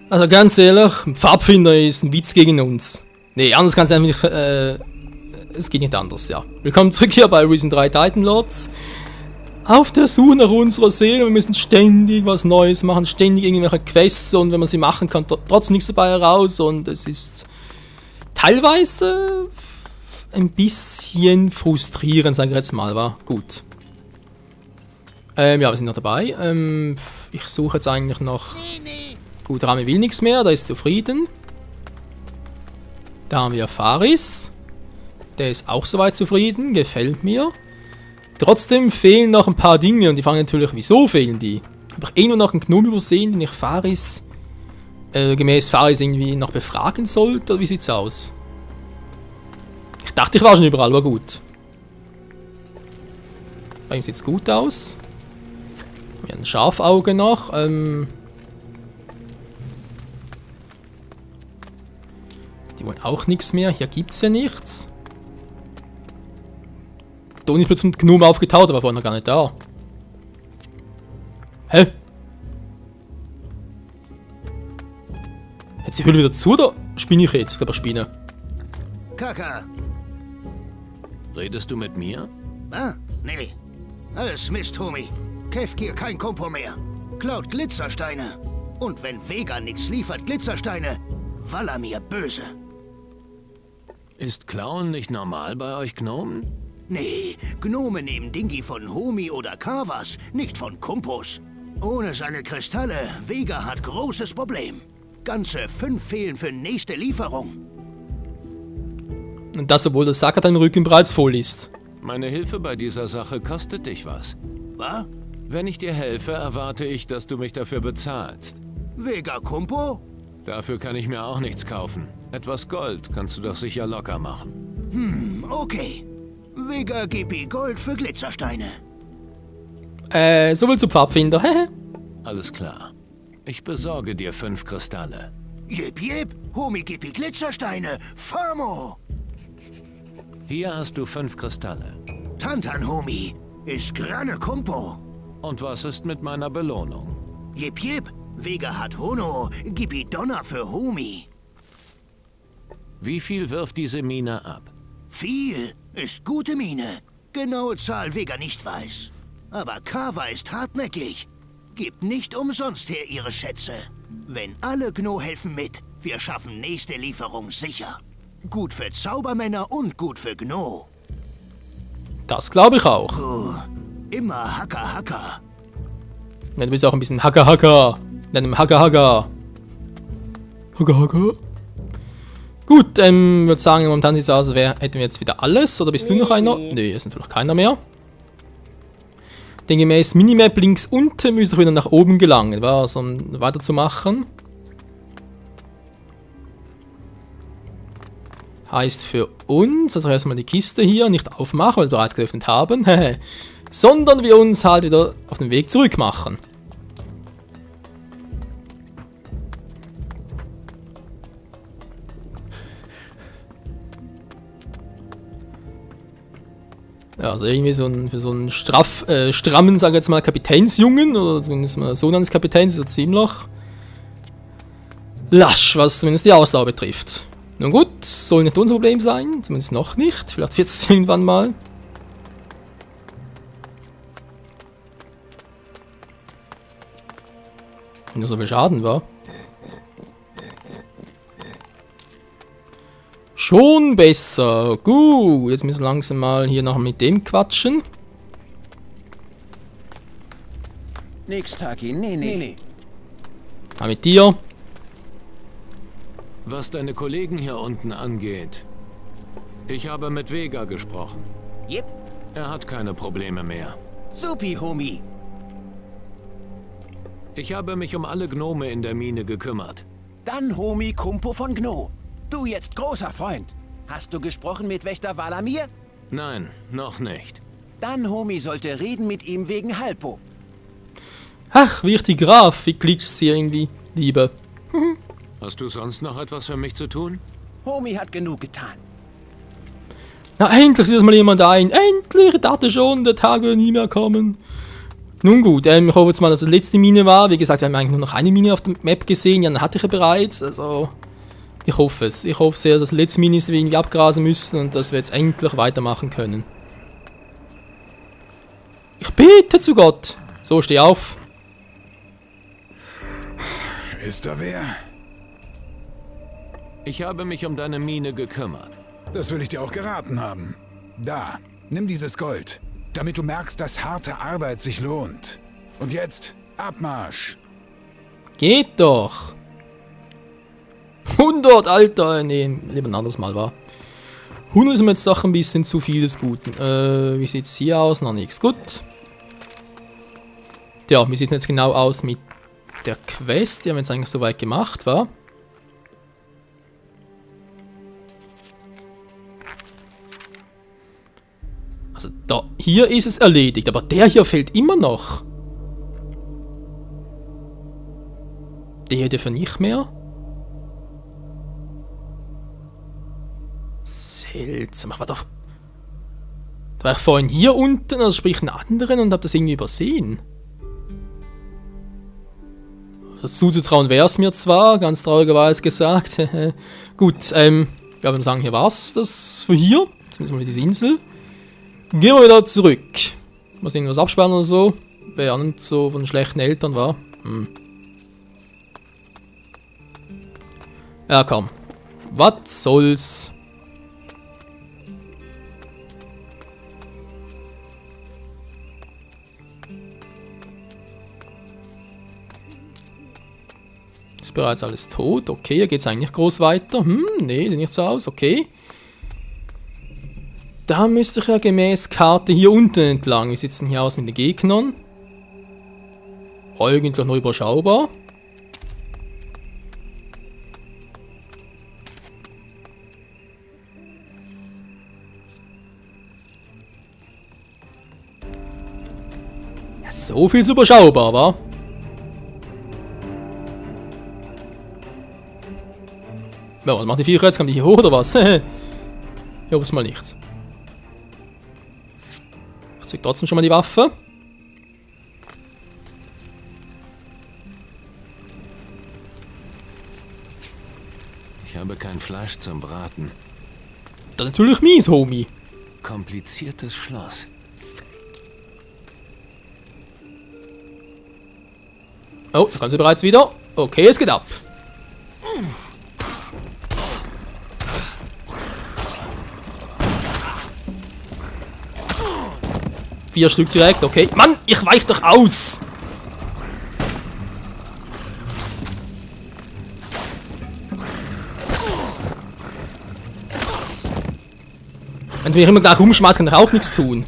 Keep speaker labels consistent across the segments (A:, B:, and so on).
A: Also ganz ehrlich, Pfadfinder ist ein Witz gegen uns. Nee, anders kann es einfach nicht, es geht nicht anders, ja. Willkommen zurück hier bei Risen 3 Titan Lords. Auf der Suche nach unserer Seele, wir müssen ständig was Neues machen, ständig irgendwelche Quests und wenn man sie machen kann, trotzdem nichts dabei heraus und es ist teilweise ein bisschen frustrierend, sage ich jetzt mal, war gut. Ja, wir sind noch dabei. Ich suche jetzt eigentlich noch... Gut, Rami will nichts mehr, der ist zufrieden. Da haben wir Faris. Der ist auch soweit zufrieden, gefällt mir. Trotzdem fehlen noch ein paar Dinge und die fragen natürlich, wieso fehlen die? Habe ich nur noch einen Gnome übersehen, den ich Faris, gemäß Faris irgendwie noch befragen sollte, oder wie sieht's aus? Ich dachte, ich war schon überall, aber gut. Bei ihm sieht's gut aus. Wir haben ein Schafauge noch, die wollen auch nichts mehr. Hier gibt's ja nichts. Toni ist plötzlich mit Gnome aufgetaucht, aber vorhin noch gar nicht da. Hä? Hat die Höhle wieder zu oder spinne ich jetzt? Ich glaube, ich spinne.
B: Kaka.
C: Redest du mit mir?
B: Ah, nee. Alles Mist, Homie. Kefkir kein Kompo mehr. Klaut Glitzersteine. Und wenn Vega nichts liefert, Glitzersteine, Valamir böse.
C: Ist Klauen nicht normal bei euch Gnomen?
B: Nee, Gnome nehmen Dingi von Homie oder Kavas, nicht von Kumpus. Ohne seine Kristalle, Vega hat großes Problem. Ganze 5 fehlen für nächste Lieferung.
A: Und das, obwohl der Sack an deinem Rücken bereits voll ist.
C: Meine Hilfe bei dieser Sache kostet dich was.
B: Was?
C: Wenn ich dir helfe, erwarte ich, dass du mich dafür bezahlst.
B: Vega Kumpo?
C: Dafür kann ich mir auch nichts kaufen. Etwas Gold kannst du doch sicher locker machen.
B: Okay. Vega Gibi Gold für Glitzersteine.
A: Soviel zu Pfadfinder, hehe.
C: Alles klar. Ich besorge dir 5 Kristalle.
B: Jip jip, Homie Gibi Glitzersteine, Famo!
C: Hier hast du 5 Kristalle.
B: Tantan Homie, ist Granne Kumpo.
C: Und was ist mit meiner Belohnung?
B: Jip jip, Vega hat Hono, Gibi Donner für Homie.
C: Wie viel wirft diese Mine ab?
B: Viel, ist gute Mine. Genaue Zahl Vega nicht weiß. Aber Kava ist hartnäckig. Gibt nicht umsonst her ihre Schätze. Wenn alle Gno helfen mit, wir schaffen nächste Lieferung sicher. Gut für Zaubermänner und gut für Gno.
A: Das glaube ich auch.
B: Immer Hacker Hacker.
A: Ja, du bist auch ein bisschen Hacker Hacker. Nenn Hacker Hacker. Hacker Hacker. Gut, würde sagen, momentan sieht es aus, als hätten wir jetzt wieder alles. Oder bist du noch einer? Nee, ist natürlich keiner mehr. Denn gemäß Minimap links unten müsste ich wieder nach oben gelangen, was um weiterzumachen. Heißt für uns, also erstmal die Kiste hier nicht aufmachen, weil wir bereits geöffnet haben, sondern wir uns halt wieder auf den Weg zurück machen. Ja, also irgendwie für so einen strammen, sag ich jetzt mal, Kapitänsjungen, oder zumindest mal Sohn eines Kapitäns, ist er ziemlich lasch, was zumindest die Ausdauer betrifft. Nun gut, soll nicht unser Problem sein, zumindest noch nicht, vielleicht wird es irgendwann mal. Wenn das so viel Schaden war. Schon besser. Gut, jetzt müssen wir langsam mal hier noch mit dem quatschen.
D: Nix, Taki, nee.
A: Mal mit dir.
C: Was deine Kollegen hier unten angeht. Ich habe mit Vega gesprochen.
D: Jep,
C: Er hat keine Probleme mehr.
D: supi, Homie.
C: Ich habe mich um alle Gnome in der Mine gekümmert.
D: Dann Homie Kumpo von Gno. Du jetzt großer Freund. Hast du gesprochen mit Wächter Valamir?
C: Nein, noch nicht.
D: Dann Homie sollte reden mit ihm wegen Halpo.
A: Ach, wichtig Graf, wie klickst du irgendwie, Liebe?
C: Hast du sonst noch etwas für mich zu tun?
D: Homie hat genug getan.
A: Na, endlich sieht das mal jemand ein. Endlich, ich dachte schon, der Tag würde nie mehr kommen. Nun gut, ich hoffe jetzt mal, dass das letzte Mine war. Wie gesagt, wir haben eigentlich nur noch eine Mine auf der Map gesehen. Ja, dann hatte ich ja bereits. Also, ich hoffe es. Ich hoffe sehr, dass das letzte Mine ist, die wir irgendwie abgrasen müssen und dass wir jetzt endlich weitermachen können. Ich bete zu Gott. So, steh auf.
E: Ist da wer?
C: Ich habe mich um deine Mine gekümmert.
E: Das will ich dir auch geraten haben. Da, nimm dieses Gold, damit du merkst, dass harte Arbeit sich lohnt. Und jetzt, Abmarsch!
A: Geht doch. 100, Alter. Nee, lieber ein anderes Mal, war. 100 ist mir jetzt doch ein bisschen zu viel des Guten. Wie sieht es hier aus? Noch nichts. Gut. Ja, wie sieht es jetzt genau aus mit der Quest? Die haben wir jetzt eigentlich soweit gemacht, wa? Also da, hier ist es erledigt, aber der hier fehlt immer noch. Der dafür nicht mehr. Seltsam, ich war doch... Da war ich vorhin hier unten, also sprich einen anderen und hab das irgendwie übersehen. Zuzutrauen wäre es mir zwar, ganz traurigerweise gesagt. Gut, ja, wir sagen, hier war's das für hier. Jetzt müssen wir diese Insel. Gehen wir wieder zurück. Muss irgendwas absperren oder so. Wer nicht so von schlechten Eltern war. Ja, komm. Was soll's? Ist bereits alles tot. Okay, hier geht's eigentlich groß weiter. Nee, sieht nicht so aus. Okay. Da müsste ich ja gemäß Karte hier unten entlang. Wie sieht es denn hier aus mit den Gegnern? Eigentlich noch überschaubar. Ja, so viel ist überschaubar, wa? Ja, was macht die Viecher jetzt? Kommen die hier hoch oder was? Ich hoffe es mal nicht. Ich zeig trotzdem schon mal die Waffe.
C: Ich habe kein Fleisch zum Braten.
A: Das ist natürlich mies, Homie.
C: Kompliziertes Schloss.
A: Oh, da kann sie bereits wieder. Okay, es geht ab. Vier Stück direkt, okay. Mann, ich weich doch aus! Wenn sie mich immer gleich umschmeißt, kann ich auch nichts tun.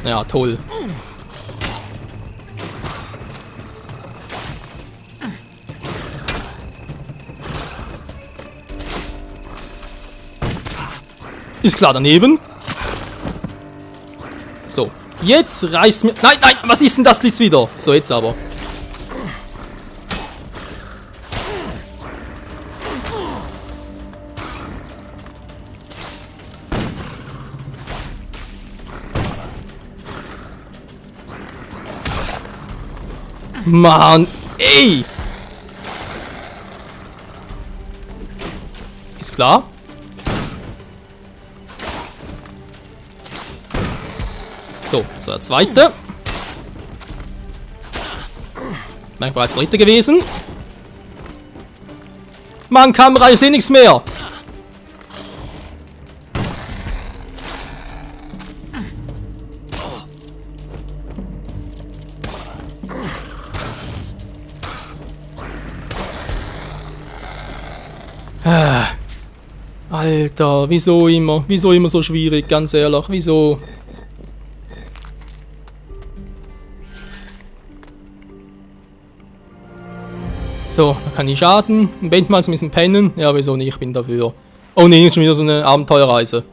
A: Ja, toll. Ist klar daneben. So, jetzt reißt mir... Nein, nein, was ist denn das jetzt wieder? So, jetzt aber. Mann, ey! Ist klar. So, der zweite. Mein bereits der dritte gewesen. Mann, Kamera, ich sehe nichts mehr. Alter, wieso immer? Wieso immer so schwierig, ganz ehrlich, wieso? So, da kann ich schaden. Ein Bandmaß müssen pennen. Ja, wieso nicht? Ich bin dafür. Oh ne, schon wieder so eine Abenteuerreise.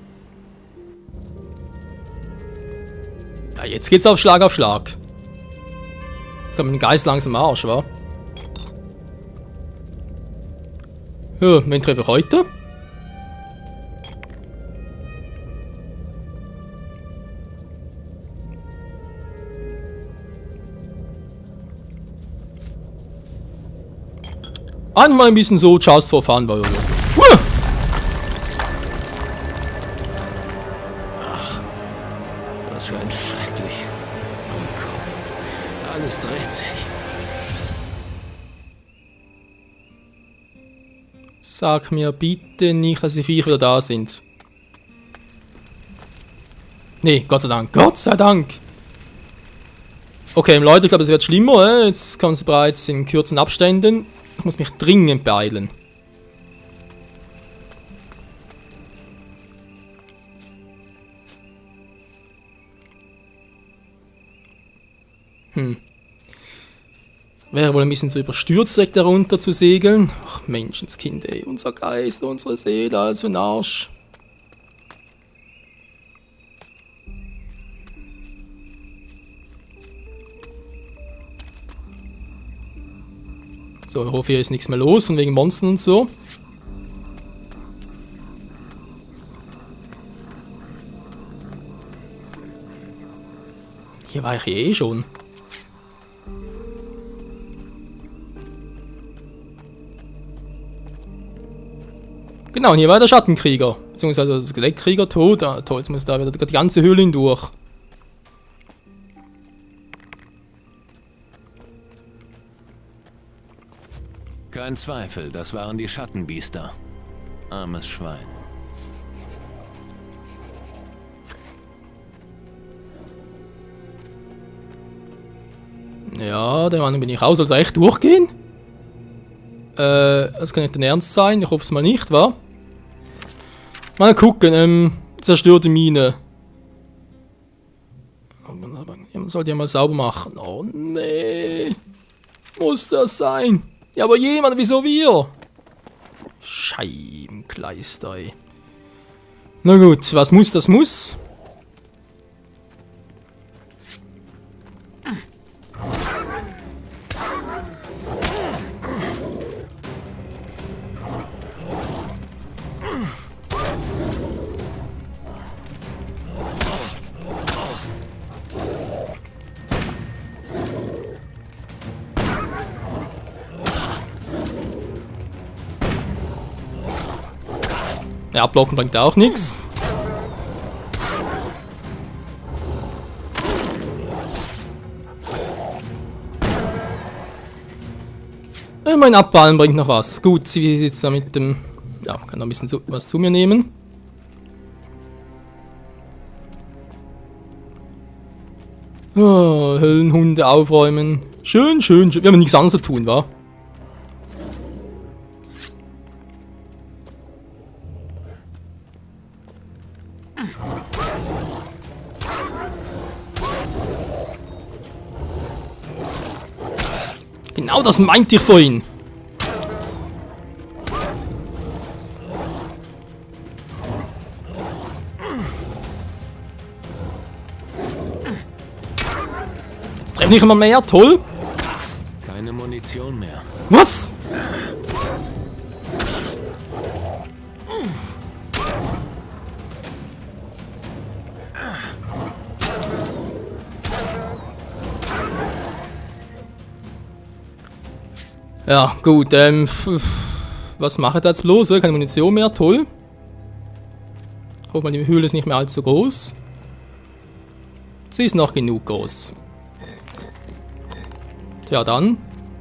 A: jetzt geht's auf Schlag auf Schlag. Ich glaube, mein Geist langsam am Arsch, wa? Ja, wen treffe ich heute? Einmal ein bisschen so just for fun, weil...
C: Was für ein schrecklich. Mein Kopf. Alles dreht sich.
A: Sag mir bitte nicht, dass die Viecher wieder da sind. Nee, Gott sei Dank. Gott sei Dank! Okay, Leute, ich glaube, es wird schlimmer. Jetzt kommen sie bereits in kurzen Abständen. Ich muss mich dringend beeilen. Wäre wohl ein bisschen zu überstürzt, direkt darunter zu segeln. Ach, Menschenskind, ey. Unser Geist, unsere Seele, alles für ein Arsch. So, ich hoffe, hier ist nichts mehr los, von wegen Monstern und so. Hier war ich eh schon. Genau, und hier war der Schattenkrieger. Beziehungsweise der Skelettkrieger tot. Ah, toll, jetzt muss da wieder die ganze Höhle hindurch.
C: Kein Zweifel, das waren die Schattenbiester. Armes Schwein.
A: Ja, der Mann bin ich raus. Soll er echt durchgehen? Das kann nicht dein Ernst sein. Ich hoffe es mal nicht, wa? Mal gucken, zerstörte Mine. Man sollte ja mal sauber machen. Oh nee. Muss das sein? Ja, aber jemand, wieso wir? Scheibenkleister, ey. Na gut, was muss, das muss. Ja, ablocken bringt auch nichts. Mein Abballen bringt noch was. Gut, wie sieht es da mit dem... Ja, kann noch ein bisschen was zu mir nehmen. Oh, Höllenhunde aufräumen. Schön, schön, schön. Wir haben nichts anderes zu tun, wa? Genau das meinte ich vorhin. Jetzt treffe ich immer mehr, toll.
C: Keine Munition mehr.
A: Was? Ja, gut, was mache ich da jetzt bloß? Keine Munition mehr, toll. Ich hoffe mal, die Höhle ist nicht mehr allzu groß. Sie ist noch genug groß. Tja, dann,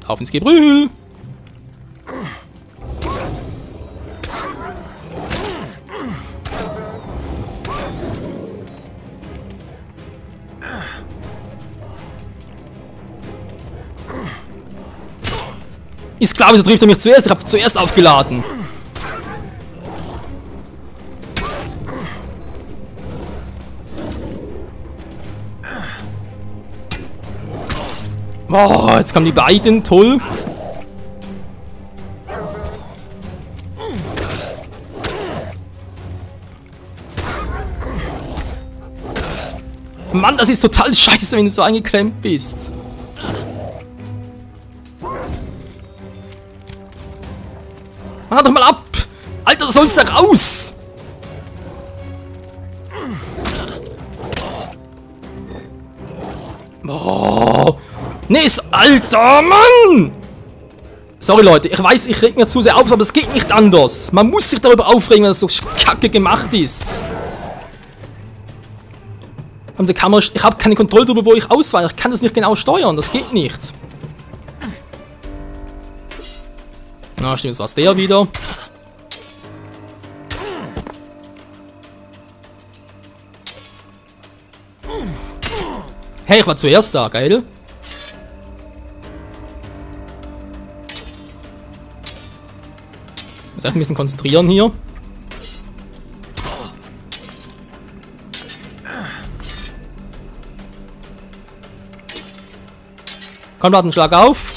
A: auf ins Gebrüll! Ist klar, wieso trifft er mich zuerst? Ich habe zuerst aufgeladen. Oh, jetzt kamen die beiden, toll. Mann, das ist total scheiße, wenn du so eingeklemmt bist. Mach doch mal ab! Alter, du sollst da raus! Oh. Nee, Alter, Mann! Sorry, Leute, ich weiß, ich reg mir zu sehr auf, aber es geht nicht anders. Man muss sich darüber aufregen, wenn das so kacke gemacht ist. Ich habe keine Kontrolle darüber, wo ich ausweiche. Ich kann das nicht genau steuern, das geht nicht. Na, stimmt, das war's der wieder. Hey, ich war zuerst da, geil. Ich muss echt ein bisschen konzentrieren hier. Komm, lad einen Schlag auf.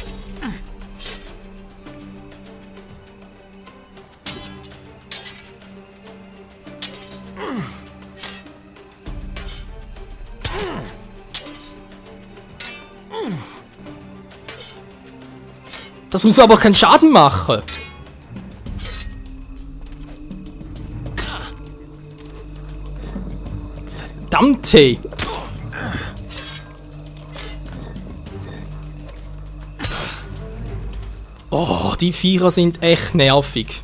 A: Das muss aber keinen Schaden machen. Verdammt, hey. Oh, die Vierer sind echt nervig.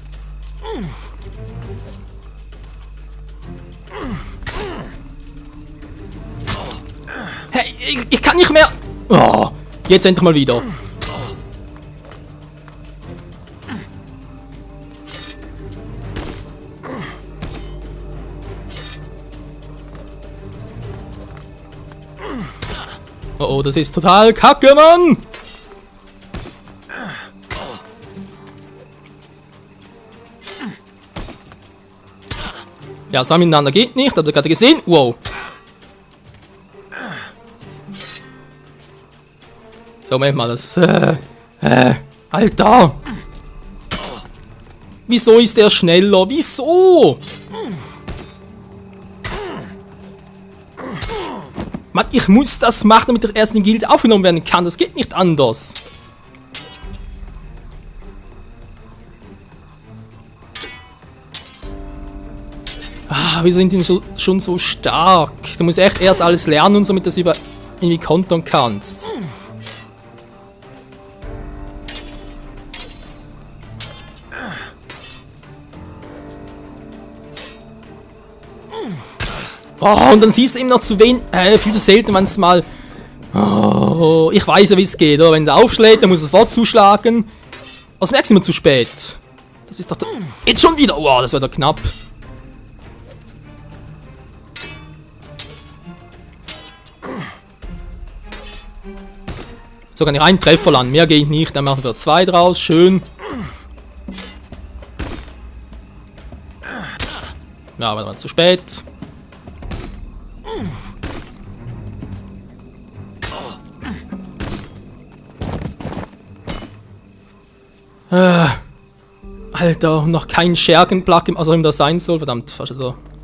A: Hey, ich kann nicht mehr. Oh, jetzt endlich mal wieder. Oh, das ist total kacke, Mann! Ja, zusammen miteinander geht nicht, habt ihr gerade gesehen? Wow. So, Moment mal, das... Alter! Wieso ist der schneller? Wieso? Mann, ich muss das machen, damit der erste in die Gilde aufgenommen werden kann. Das geht nicht anders. Ah, wieso sind die schon so stark? Du musst echt erst alles lernen und so, damit du das irgendwie kontern kannst. Oh, und dann siehst du eben noch zu wenig, viel zu selten, wenn es mal... Oh, ich weiß ja, wie es geht, oder? Wenn der aufschlägt, dann muss er sofort zuschlagen. Was merkst du immer zu spät? Das ist doch... Jetzt schon wieder! Wow, das war doch knapp. So, kann ich einen Treffer landen. Mehr geht nicht. Dann machen wir 2 draus. Schön. Ja, aber dann zu spät. Alter, noch kein Schergenplug, also ihm das sein soll. Verdammt,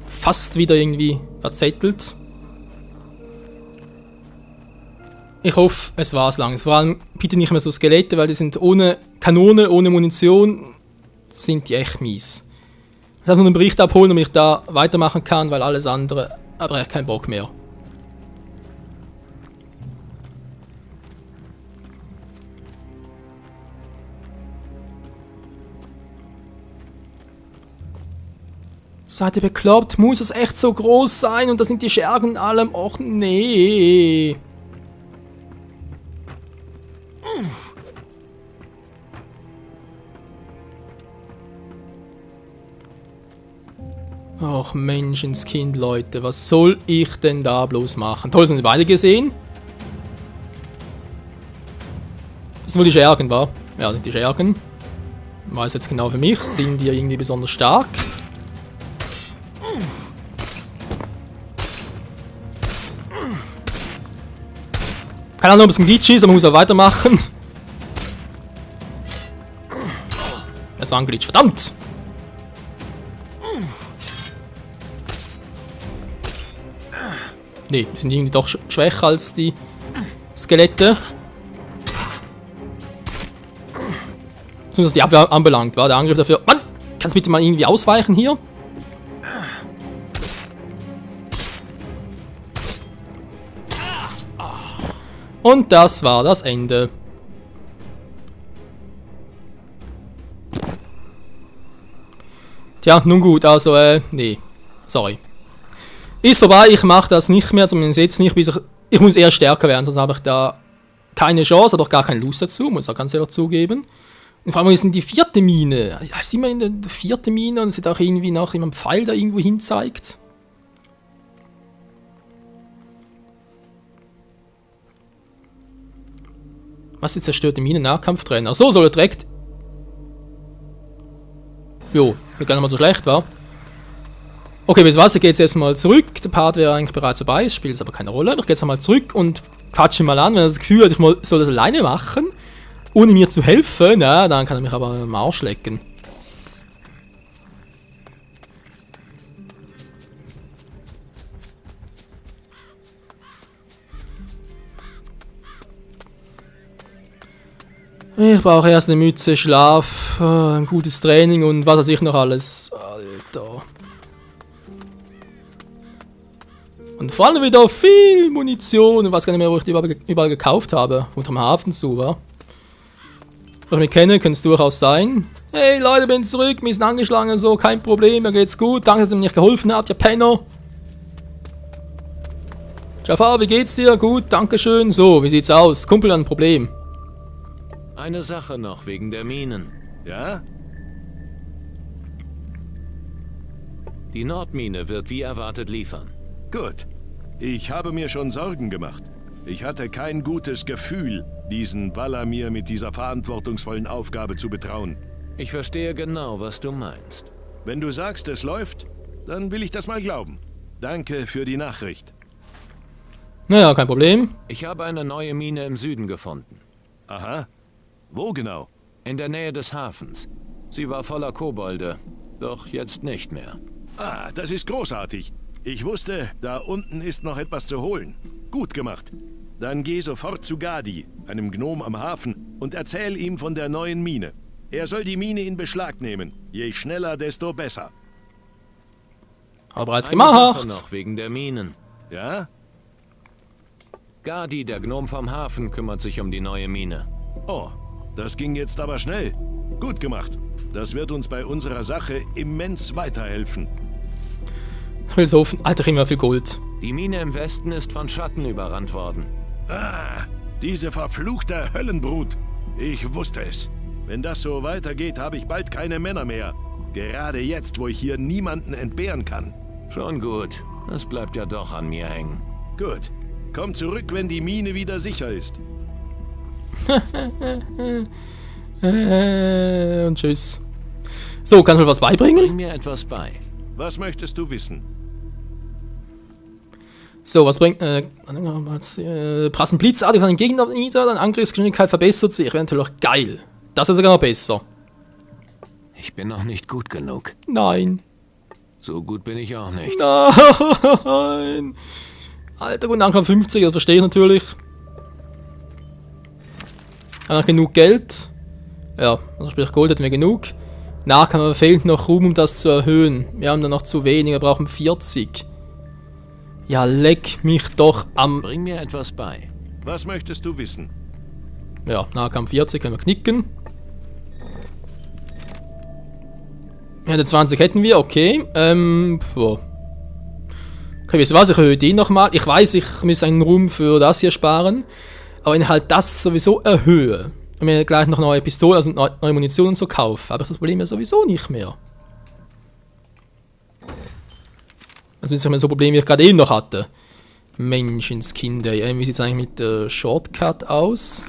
A: fast wieder irgendwie verzettelt. Ich hoffe, es war's lang. Vor allem bitte nicht mehr so Skelette, weil die sind ohne Kanone, ohne Munition, sind die echt mies. Ich muss nur einen Bericht abholen, damit ich da weitermachen kann, weil alles andere habe ich keinen Bock mehr. Seid ihr bekloppt? Muss es echt so groß sein? Und da sind die Schergen in allem. Och nee. Och Menschenskind, Leute. Was soll ich denn da bloß machen? Toll, sind die beide gesehen? Das sind wohl die Schergen, wa? Ja, sind die Schergen. Ich weiß jetzt genau für mich. Sind die irgendwie besonders stark? Keine Ahnung, ob es ein Glitch ist, aber man muss auch weitermachen. Es war ein Glitch, verdammt! Nee, wir sind irgendwie doch schwächer als die Skelette. So was die Abwehr anbelangt, war der Angriff dafür. Mann! Kannst du bitte mal irgendwie ausweichen hier? Und das war das Ende. Tja, nun gut, also, nee. Sorry. Ist vorbei, ich mache das nicht mehr, zumindest jetzt nicht, bis ich muss eher stärker werden, sonst habe ich da keine Chance, oder auch gar keine Lust dazu, muss ich auch ganz ehrlich zugeben. Und vor allem ist denn die 4. Mine? Ja, sind wir in der 4. Mine und es sieht auch irgendwie nach einem Pfeil, der irgendwo hin zeigt. Was ist die zerstörte Mine? Nahkampftrenner. So soll er direkt. Jo, gar nicht mal so schlecht, war. Okay, bis Wasser geht es erstmal zurück. Der Part wäre eigentlich bereits dabei, es spielt aber keine Rolle. Ich gehe jetzt einmal zurück und quatsche ihn mal an. Wenn er das Gefühl hat, ich soll das alleine machen, ohne mir zu helfen, na, dann kann er mich aber am Arsch lecken. Ich brauche erst eine Mütze, Schlaf, ein gutes Training und was weiß ich noch alles. Alter. Und vor allem wieder viel Munition. Ich weiß gar nicht mehr, wo ich die überall gekauft habe. Unterm Hafen zu, wa? Wenn ich mich kenne, könnte es durchaus sein. Hey Leute, bin zurück, wir sind angeschlagen, so, kein Problem, mir geht's gut. Danke, dass ihr mir nicht geholfen habt, ihr Penner. Jafar, wie geht's dir? Gut, dankeschön. So, wie sieht's aus? Kumpel, ein Problem.
C: Eine Sache noch wegen der Minen. Ja? Die Nordmine wird wie erwartet liefern.
F: Gut. Ich habe mir schon Sorgen gemacht. Ich hatte kein gutes Gefühl, diesen Valamir mit dieser verantwortungsvollen Aufgabe zu betrauen.
C: Ich verstehe genau, was du meinst.
F: Wenn du sagst, es läuft, dann will ich das mal glauben. Danke für die Nachricht.
A: Naja, kein Problem.
C: Ich habe eine neue Mine im Süden gefunden.
F: Aha. Wo genau?
C: In der Nähe des Hafens. Sie war voller Kobolde, doch jetzt nicht mehr.
F: Ah, das ist großartig. Ich wusste, da unten ist noch etwas zu holen. Gut gemacht. Dann geh sofort zu Gadi, einem Gnom am Hafen, und erzähl ihm von der neuen Mine. Er soll die Mine in Beschlag nehmen. Je schneller, desto besser.
A: Aber bereits
C: Eine Sache
A: gemacht.
C: noch wegen der Minen.
F: Ja?
C: Gadi, der Gnom vom Hafen, kümmert sich um die neue Mine.
F: Oh, das ging jetzt aber schnell. Gut gemacht. Das wird uns bei unserer Sache immens weiterhelfen.
A: Ich will so hoffen. Alter, ich immer viel Gold.
C: Die Mine im Westen ist von Schatten überrannt worden.
F: Ah, diese verfluchte Höllenbrut. Ich wusste es. Wenn das so weitergeht, habe ich bald keine Männer mehr. Gerade jetzt, wo ich hier niemanden entbehren kann.
C: Schon gut. Es bleibt ja doch an mir hängen.
F: Gut. Komm zurück, wenn die Mine wieder sicher ist.
A: Und tschüss. So, kannst du mir was beibringen?
C: Bring mir etwas bei.
F: Was möchtest du wissen?
A: So, was bringt. Prassen blitzartig von den Gegner nieder, deine Angriffsgeschwindigkeit verbessert sich. Wäre natürlich geil. Das ist sogar noch besser.
C: Ich bin noch nicht gut genug.
A: Nein.
C: So gut bin ich auch nicht.
A: Nein. Alter, gut, Nahkampf 50, das verstehe ich natürlich. Haben noch genug Geld. Ja, also sprich Gold hätten wir genug. Nahkampf fehlt noch Ruhm, um das zu erhöhen. Wir haben da noch zu wenig, wir brauchen 40. Ja, leck mich doch am...
C: Bring mir etwas bei.
F: Was möchtest du wissen?
A: Ja, Nahkampf 40 können wir knicken. Ja, 20 hätten wir, okay. Boah. Okay, wisst ihr was, ich erhöhe den nochmal. Ich weiß, ich muss einen Ruhm für das hier sparen. Aber wenn ich halt das sowieso erhöhe und mir gleich noch neue Pistolen, also neue Munition und so kaufe, habe ich das Problem ja sowieso nicht mehr. Also ist ja so ein Problem, wie ich gerade eben noch hatte. Menschenskind, ey. Wie sieht es eigentlich mit Shortcut aus?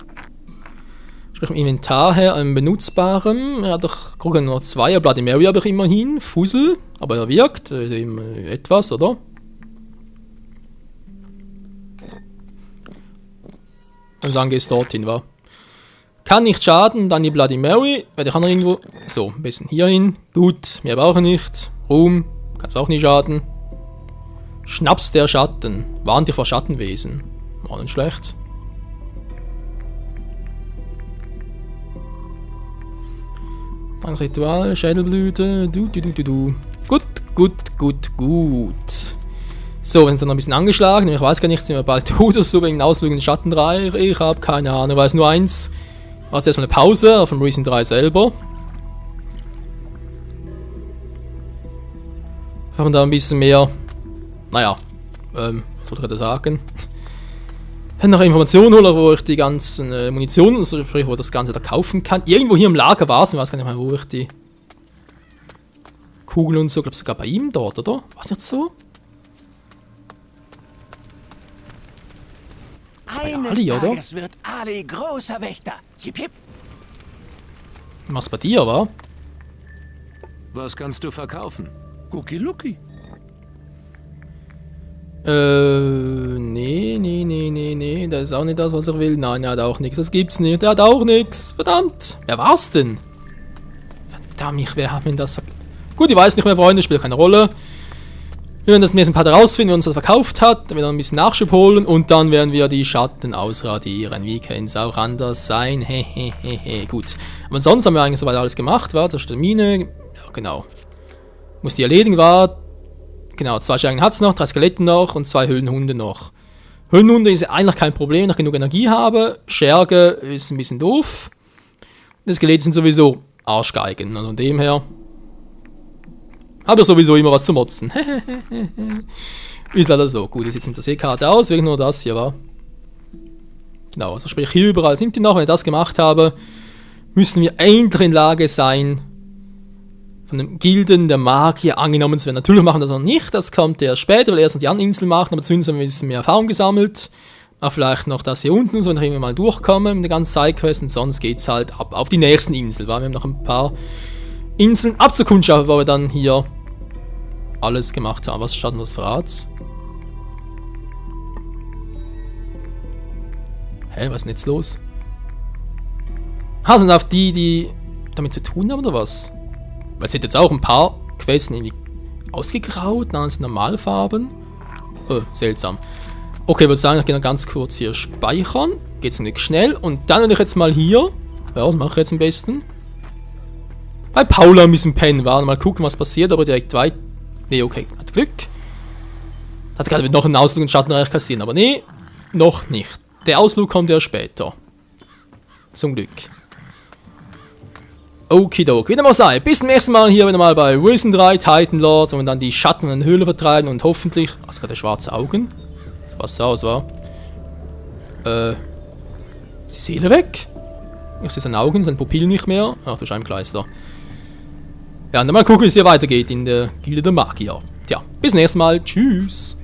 A: Sprich im Inventar her, einem benutzbaren. Er hat doch, guck mal, noch 2, Bloody Mary habe ich immerhin. Fussel, aber er wirkt etwas, oder? Also dann gehst du dorthin, wa? Kann nicht schaden, dann die Bloody Mary. Werde ich auch noch irgendwo. So, ein bisschen hier hin. Gut, mehr brauche ich nicht. Ruhm, kann es auch nicht schaden. Schnaps der Schatten. Warnt dich vor Schattenwesen. War nicht schlecht. Das Ritual, Schädelblüte. Gut. So, wir sind dann noch ein bisschen angeschlagen. Ich weiß gar nicht, sind wir bald tot oder so wegen Auslögen Schattenreich. Ich habe keine Ahnung. Ich weiß nur eins. War jetzt erstmal eine Pause auf dem Risen 3 selber. Haben da ein bisschen mehr. Naja, was soll ich gerade sagen? Noch Informationen holen, wo ich die ganzen Munitionen, also sprich, wo ich das Ganze da kaufen kann. Irgendwo hier im Lager war es, ich weiß gar nicht mehr, wo ich die Kugeln und so, ich glaube sogar bei ihm dort, oder? War es nicht so?
D: Eines
A: Ali, oder?
D: Tages wird Ali großer Wächter. Hip, hip.
A: Was bei dir war?
C: Was kannst du verkaufen?
F: Cookie Lucky.
A: Nee, das ist auch nicht das, was ich will. Nein, er hat auch nichts, das gibt's nicht. Er hat auch nichts. Verdammt. Wer war's denn? Verdammt, wer hat mir das Gut, ich weiß nicht mehr, Freunde, spielt keine Rolle. Wir werden das ein paar herausfinden, wer uns das verkauft hat. Dann werden wir ein bisschen Nachschub holen und dann werden wir die Schatten ausradieren. Wie kann es auch anders sein? Hehehehe. Gut. Aber ansonsten haben wir eigentlich soweit alles gemacht. War zur Mine. Ja, genau. Muss die erledigen, war. Genau, 2 Schergen hat es noch, 3 Skelette noch und 2 Höhlenhunde noch. Höhlenhunde ist eigentlich kein Problem, wenn ich genug Energie habe. Scherge ist ein bisschen doof. Die Skelette sind sowieso Arschgeigen. Und von dem her habe ich sowieso immer was zu motzen. Ist leider so. Gut, ich setze mit der Seekarte aus, wegen nur das hier war. Genau, also sprich hier überall sind die noch. Wenn ich das gemacht habe, müssen wir endlich in Lage sein, von den Gilden der Magier angenommen zu werden. Natürlich machen wir das noch nicht, das kommt erst später, weil wir erst noch die anderen Inseln machen, aber zumindest haben wir ein bisschen mehr Erfahrung gesammelt. Auch vielleicht noch das hier unten, so wenn ich irgendwann mal durchkomme mit der ganzen Sidequest und sonst geht es halt ab auf die nächsten Inseln, weil wir haben noch ein paar Inseln abzukundschaften, wo wir dann hier alles gemacht haben. Was Schatten des Verrats? Hä, was ist denn jetzt los? Sind auf die damit zu tun haben oder was? Weil es hat jetzt auch ein paar Quests irgendwie ausgegraut, dann sind Normalfarben. Seltsam. Okay, ich würde sagen, ich gehe noch ganz kurz hier speichern. Geht's nämlich schnell. Und dann würde ich jetzt mal hier. Ja, was mache ich jetzt am besten? Bei Paula ein bisschen pennen war. Mal gucken, was passiert, aber direkt weiter. Nee, okay, hat Glück. Hat gerade noch einen Ausflug in Schattenreich kassieren, aber nee, noch nicht. Der Ausflug kommt ja später. Zum Glück. Okidoki, wieder mal sei. Bis zum nächsten Mal hier wieder mal bei Risen 3 Titan Lords und dann die Schatten in den Höhlen vertreiben und hoffentlich. Was gerade schwarze Augen? Was aus war? Ist die Seele weg? Ich sehe seine Augen, seine Pupillen nicht mehr. Ach du Scheibenkleister. Ja, und dann mal gucken, wie es hier weitergeht in der Gilde der Magier. Tja, bis zum nächsten Mal. Tschüss.